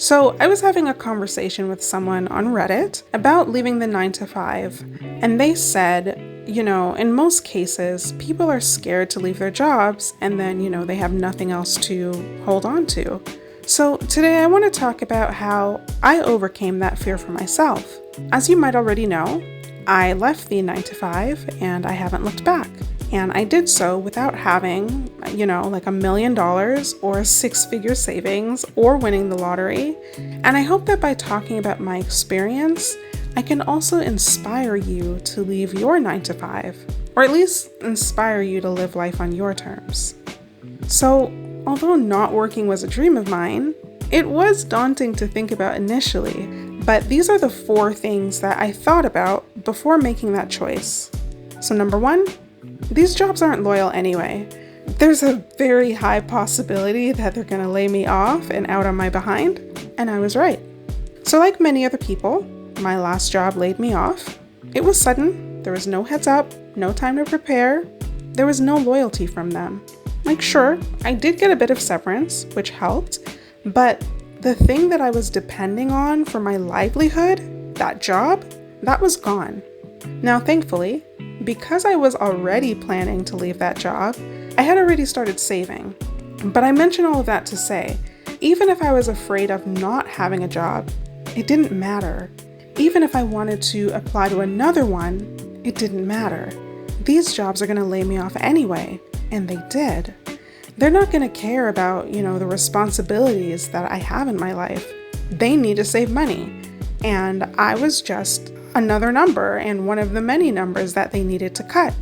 So I was having a conversation with someone on Reddit about leaving the 9 to 5, and they said, in most cases, people are scared to leave their jobs and then, they have nothing else to hold on to. So today I want to talk about how I overcame that fear for myself. As you might already know, I left the 9 to 5 and I haven't looked back. And I did so without having, like $1 million or six-figure savings or winning the lottery. And I hope that by talking about my experience, I can also inspire you to leave your 9 to 5, or at least inspire you to live life on your terms. So, although not working was a dream of mine, it was daunting to think about initially. But these are the 4 things that I thought about before making that choice. So number 1, these jobs aren't loyal anyway. There's a very high possibility that they're going to lay me off and out on my behind, and I was right. So like many other people, my last job laid me off. It was sudden, there was no heads up, no time to prepare, there was no loyalty from them. Like sure, I did get a bit of severance, which helped, but the thing that I was depending on for my livelihood, that job, that was gone. Now thankfully, because I was already planning to leave that job, I had already started saving. But I mention all of that to say, even if I was afraid of not having a job, it didn't matter. Even if I wanted to apply to another one, it didn't matter. These jobs are going to lay me off anyway, and they did. They're not going to care about, the responsibilities that I have in my life. They need to save money. And I was just another number and one of the many numbers that they needed to cut.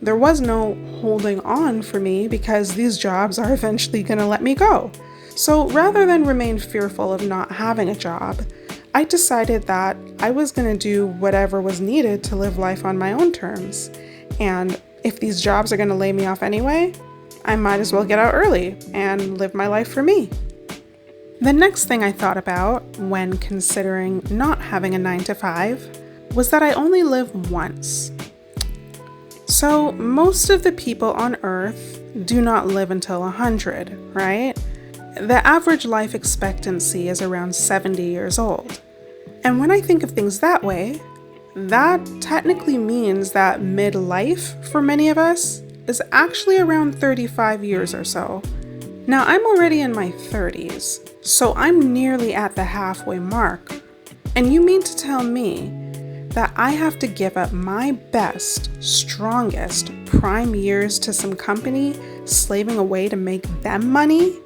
There was no holding on for me because these jobs are eventually going to let me go. So rather than remain fearful of not having a job, I decided that I was going to do whatever was needed to live life on my own terms. And if these jobs are going to lay me off anyway, I might as well get out early and live my life for me. The next thing I thought about when considering not having a 9 to 5 was that I only live once. So most of the people on Earth do not live until 100, right? The average life expectancy is around 70 years old. And when I think of things that way, that technically means that midlife for many of us is actually around 35 years or so. Now I'm already in my 30s, so I'm nearly at the halfway mark. And you mean to tell me that I have to give up my best, strongest, prime years to some company slaving away to make them money?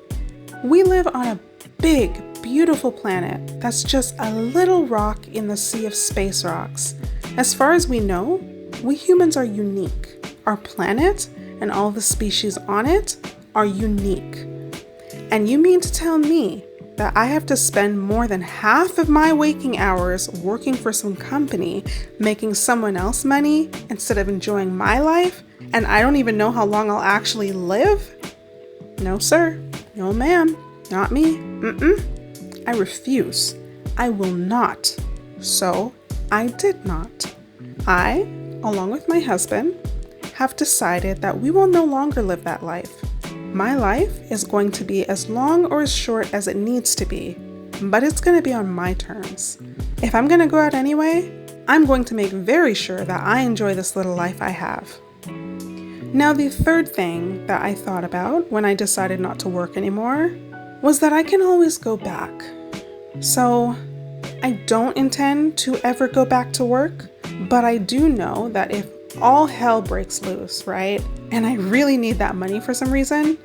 We live on a big, beautiful planet that's just a little rock in the sea of space rocks. As far as we know, we humans are unique. Our planet and all the species on it are unique. And you mean to tell me that I have to spend more than half of my waking hours working for some company, making someone else money instead of enjoying my life, and I don't even know how long I'll actually live? No sir, no ma'am, not me, I refuse. I will not. So I did not. I, along with my husband, have decided that we will no longer live that life. My life is going to be as long or as short as it needs to be, but it's going to be on my terms. If I'm going to go out anyway, I'm going to make very sure that I enjoy this little life I have. Now, the third thing that I thought about when I decided not to work anymore was that I can always go back. So, I don't intend to ever go back to work, but I do know that if all hell breaks loose, right? And I really need that money for some reason,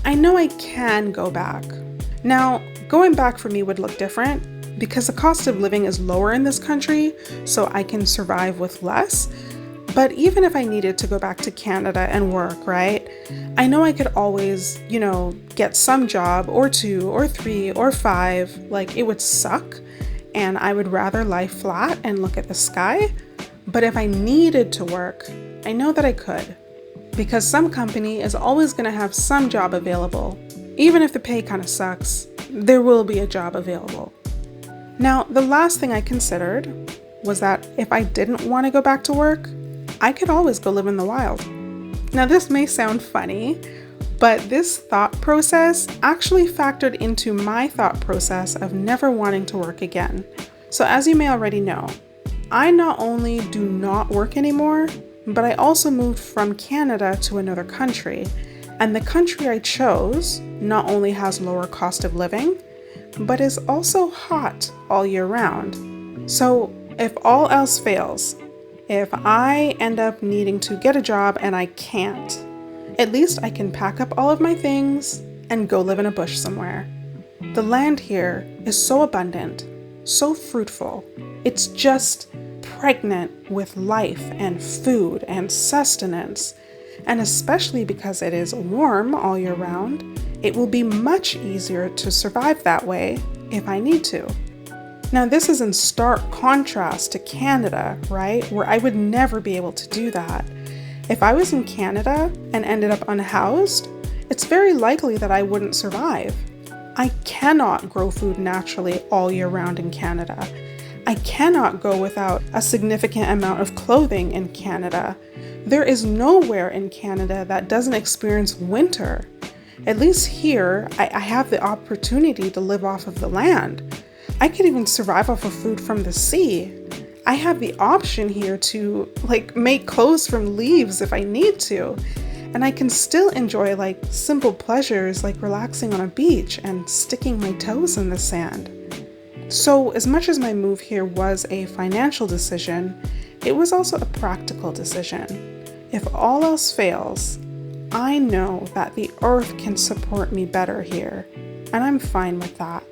I know I can go back. Now, going back for me would look different because the cost of living is lower in this country, so I can survive with less. But even if I needed to go back to Canada and work, right? I know I could always, get some job or 2 or 3 or 5. Like, it would suck and I would rather lie flat and look at the sky. But if I needed to work, I know that I could, because some company is always going to have some job available. Even if the pay kind of sucks, there will be a job available. Now, the last thing I considered was that if I didn't want to go back to work, I could always go live in the wild. Now, this may sound funny, But this thought process actually factored into my thought process of never wanting to work again. So as you may already know, I not only do not work anymore, but I also moved from Canada to another country. And the country I chose not only has lower cost of living, but is also hot all year round. So if all else fails, if I end up needing to get a job and I can't, at least I can pack up all of my things and go live in a bush somewhere. The land here is so abundant, so fruitful. It's just pregnant with life and food and sustenance. And especially because it is warm all year round, it will be much easier to survive that way if I need to. Now, this is in stark contrast to Canada, right? Where I would never be able to do that. If I was in Canada and ended up unhoused, it's very likely that I wouldn't survive. I cannot grow food naturally all year round in Canada. I cannot go without a significant amount of clothing in Canada. There is nowhere in Canada that doesn't experience winter. At least here, I have the opportunity to live off of the land. I could even survive off of food from the sea. I have the option here to make clothes from leaves if I need to. And I can still enjoy simple pleasures like relaxing on a beach and sticking my toes in the sand. So as much as my move here was a financial decision, it was also a practical decision. If all else fails, I know that the earth can support me better here, and I'm fine with that.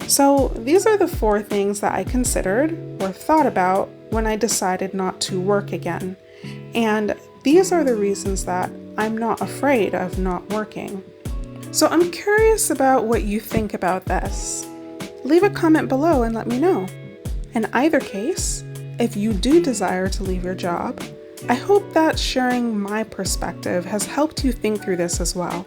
So these are the 4 things that I considered or thought about when I decided not to work again. And these are the reasons that I'm not afraid of not working. So I'm curious about what you think about this. Leave a comment below and let me know. In either case, if you do desire to leave your job, I hope that sharing my perspective has helped you think through this as well.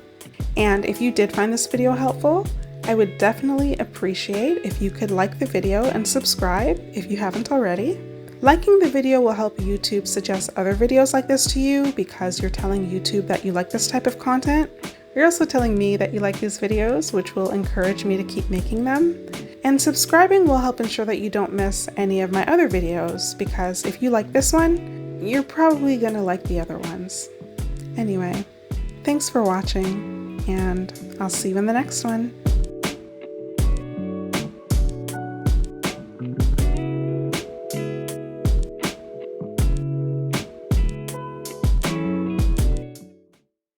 And if you did find this video helpful, I would definitely appreciate if you could like the video and subscribe if you haven't already. Liking the video will help YouTube suggest other videos like this to you because you're telling YouTube that you like this type of content. You're also telling me that you like these videos, which will encourage me to keep making them. And subscribing will help ensure that you don't miss any of my other videos, because if you like this one, you're probably gonna like the other ones. Anyway, thanks for watching, and I'll see you in the next one.